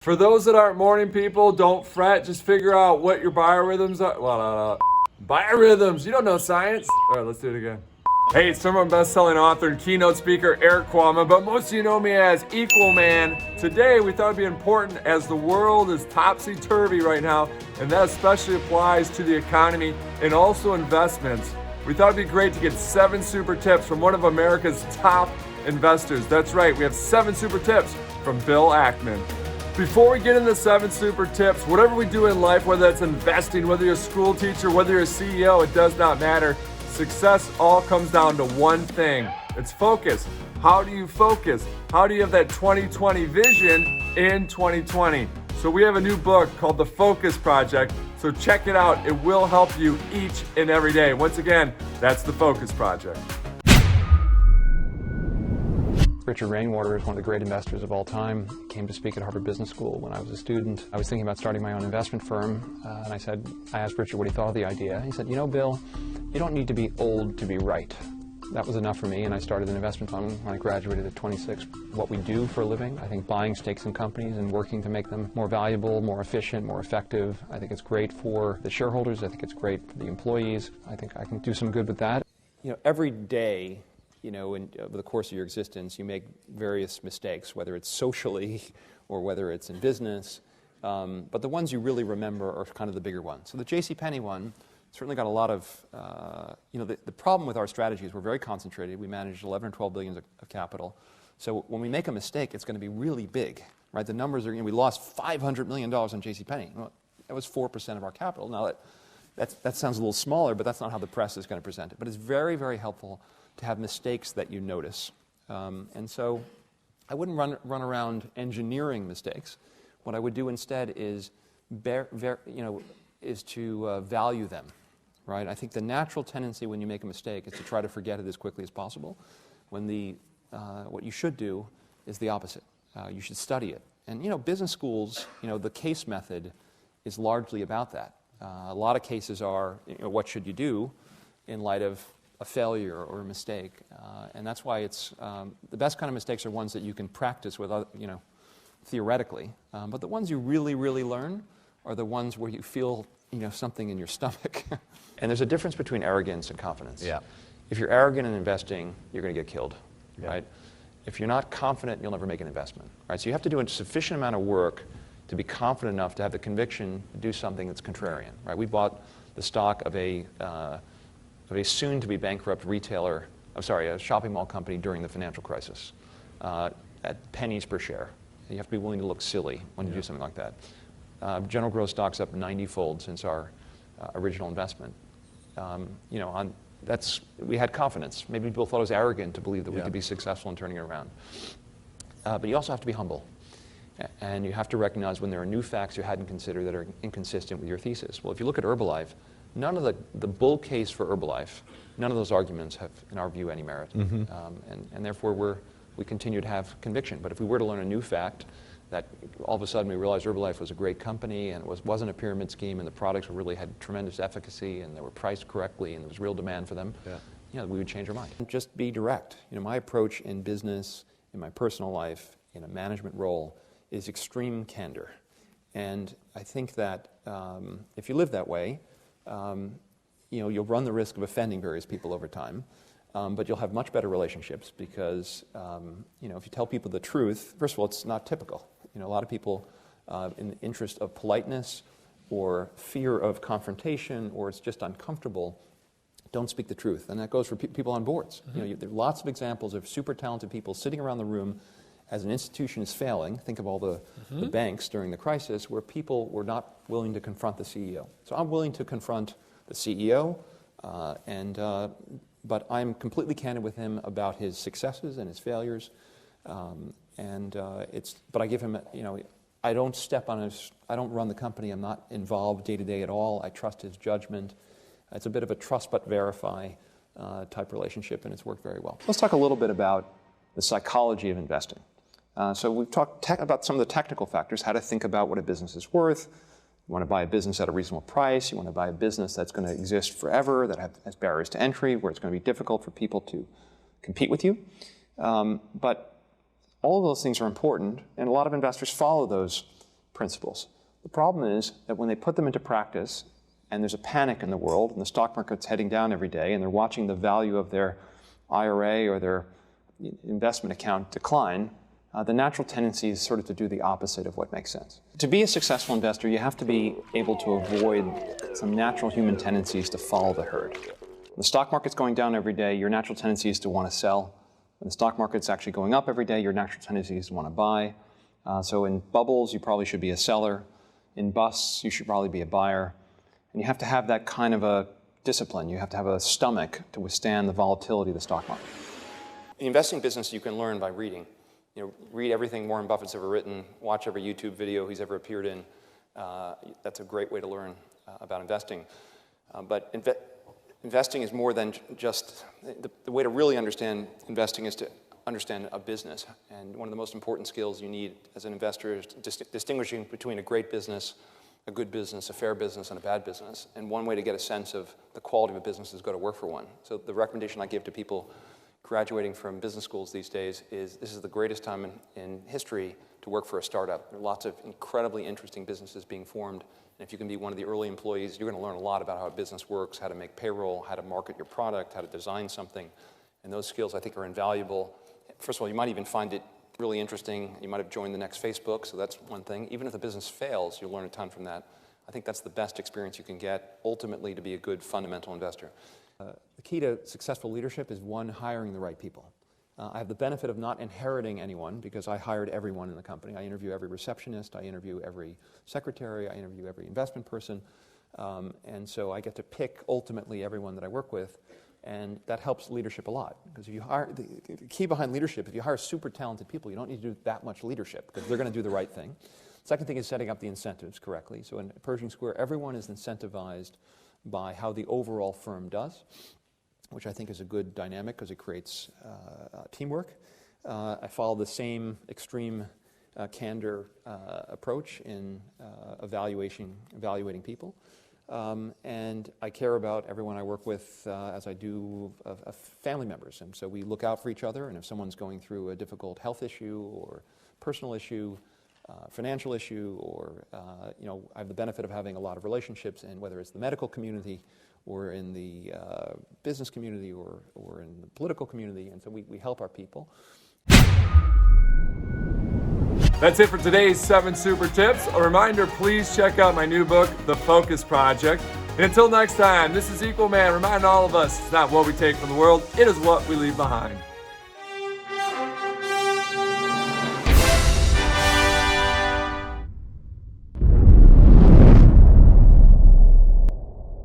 For those that aren't morning people, don't fret. Just figure out what your biorhythms are. Well, biorhythms. You don't know science. All right, let's do it again. Hey, it's someone best-selling author and keynote speaker Erik Qualman, but most of you know me as Equalman. Today, we thought it'd be important as the world is topsy-turvy right now, and that especially applies to the economy and also investments. We thought it'd be great to get 7 super tips from one of America's top investors. That's right, we have 7 super tips from Bill Ackman. Before we get into the 7 super tips, whatever we do in life, whether that's investing, whether you're a school teacher, whether you're a CEO, it does not matter. Success all comes down to one thing. It's focus. How do you focus? How do you have that 2020 vision in 2020? So we have a new book called The Focus Project. So check it out. It will help you each and every day. Once again, that's The Focus Project. Richard Rainwater is one of the great investors of all time. He came to speak at Harvard Business School when I was a student. I was thinking about starting my own investment firm, and I asked Richard what he thought of the idea. He said, you know, Bill, you don't need to be old to be right. That was enough for me, and I started an investment fund when I graduated at 26. What we do for a living, I think buying stakes in companies and working to make them more valuable, more efficient, more effective. I think it's great for the shareholders. I think it's great for the employees. I think I can do some good with that. You know, every day, over the course of your existence, you make various mistakes, whether it's socially or whether it's in business. But the ones you really remember are kind of the bigger ones. So the JCPenney one certainly got a lot of, the problem with our strategy is we're very concentrated. We manage 11 or 12 billion of capital. So when we make a mistake, it's going to be really big, right? The numbers are, we lost $500 million on JCPenney. Well, that was 4% of our capital. Now that sounds a little smaller, but that's not how the press is going to present it. But it's very, very helpful to have mistakes that you notice. And so I wouldn't run around engineering mistakes. What I would do instead is to value them, right? I think the natural tendency when you make a mistake is to try to forget it as quickly as possible, when what you should do is the opposite. You should study it. And business schools, the case method is largely about that. A lot of cases are, what should you do in light of a failure or a mistake, and that's why it's the best kind of mistakes are ones that you can practice with, theoretically. But the ones you really, really learn are the ones where you feel, something in your stomach. And there's a difference between arrogance and confidence. Yeah. If you're arrogant in investing, you're going to get killed, Yeah. right? If you're not confident, you'll never make an investment, right? So you have to do a sufficient amount of work to be confident enough to have the conviction to do something that's contrarian, right? We bought the stock of a soon-to-be bankrupt a shopping mall company during the financial crisis at pennies per share. You have to be willing to look silly when you do something like that. General Growth stock's up 90-fold since our original investment. We had confidence. Maybe people thought it was arrogant to believe that we could be successful in turning it around. But you also have to be humble. And you have to recognize when there are new facts you hadn't considered that are inconsistent with your thesis. Well, if you look at Herbalife, none of the bull case for Herbalife, none of those arguments have, in our view, any merit. Mm-hmm. And therefore, we continue to have conviction. But if we were to learn a new fact, that all of a sudden we realized Herbalife was a great company and it wasn't a pyramid scheme and the products really had tremendous efficacy and they were priced correctly and there was real demand for them, we would change our mind. Just be direct. My approach in business, in my personal life, in a management role, is extreme candor. And I think that if you live that way, you'll run the risk of offending various people over time, but you'll have much better relationships because, if you tell people the truth, first of all, it's not typical. A lot of people, in the interest of politeness or fear of confrontation or it's just uncomfortable, don't speak the truth. And that goes for people on boards. Mm-hmm. There are lots of examples of super talented people sitting around the room as an institution is failing. Think of all the banks during the crisis where people were not willing to confront the CEO. So I'm willing to confront the CEO, but I'm completely candid with him about his successes and his failures. But I give him, I don't step on his, I don't run the company. I'm not involved day to day at all. I trust his judgment. It's a bit of a trust but verify type relationship, and it's worked very well. Let's talk a little bit about the psychology of investing. So we've talked about some of the technical factors, how to think about what a business is worth. You want to buy a business at a reasonable price. You want to buy a business that's going to exist forever, that has barriers to entry, where it's going to be difficult for people to compete with you. But all of those things are important, and a lot of investors follow those principles. The problem is that when they put them into practice, and there's a panic in the world, and the stock market's heading down every day, and they're watching the value of their IRA or their investment account decline, the natural tendency is sort of to do the opposite of what makes sense. To be a successful investor, you have to be able to avoid some natural human tendencies to follow the herd. When the stock market's going down every day, your natural tendency is to want to sell. When the stock market's actually going up every day, your natural tendency is to want to buy. So in bubbles, you probably should be a seller. In busts, you should probably be a buyer. And you have to have that kind of a discipline. You have to have a stomach to withstand the volatility of the stock market. In the investing business, you can learn by reading. Read everything Warren Buffett's ever written, watch every YouTube video he's ever appeared in. That's a great way to learn about investing. But investing is more than just, the way to really understand investing is to understand a business. And one of the most important skills you need as an investor is distinguishing between a great business, a good business, a fair business, and a bad business. And one way to get a sense of the quality of a business is go to work for one. So the recommendation I give to people graduating from business schools these days is this is the greatest time in history to work for a startup. There are lots of incredibly interesting businesses being formed. And if you can be one of the early employees, you're going to learn a lot about how a business works, how to make payroll, how to market your product, how to design something. And those skills, I think, are invaluable. First of all, you might even find it really interesting. You might have joined the next Facebook, so that's one thing. Even if the business fails, you'll learn a ton from that. I think that's the best experience you can get, ultimately, to be a good fundamental investor. The key to successful leadership is, one, hiring the right people. I have the benefit of not inheriting anyone because I hired everyone in the company. I interview every receptionist, I interview every secretary, I interview every investment person, and so I get to pick, ultimately, everyone that I work with, and that helps leadership a lot. Because if you hire, the key behind leadership, if you hire super talented people, you don't need to do that much leadership because they're going to do the right thing. Second thing is setting up the incentives correctly. So in Pershing Square, everyone is incentivized by how the overall firm does, which I think is a good dynamic because it creates teamwork. I follow the same extreme candor approach in evaluating people. And I care about everyone I work with as I do of family members. And so we look out for each other, and if someone's going through a difficult health issue or personal issue, financial issue, or I have the benefit of having a lot of relationships in whether it's the medical community or in the business community or in the political community, and so we help our people. That's it for today's 7 super tips. A reminder, please check out my new book, The Focus Project. And until next time, this is Equalman reminding all of us, it's not what we take from the world, it is what we leave behind.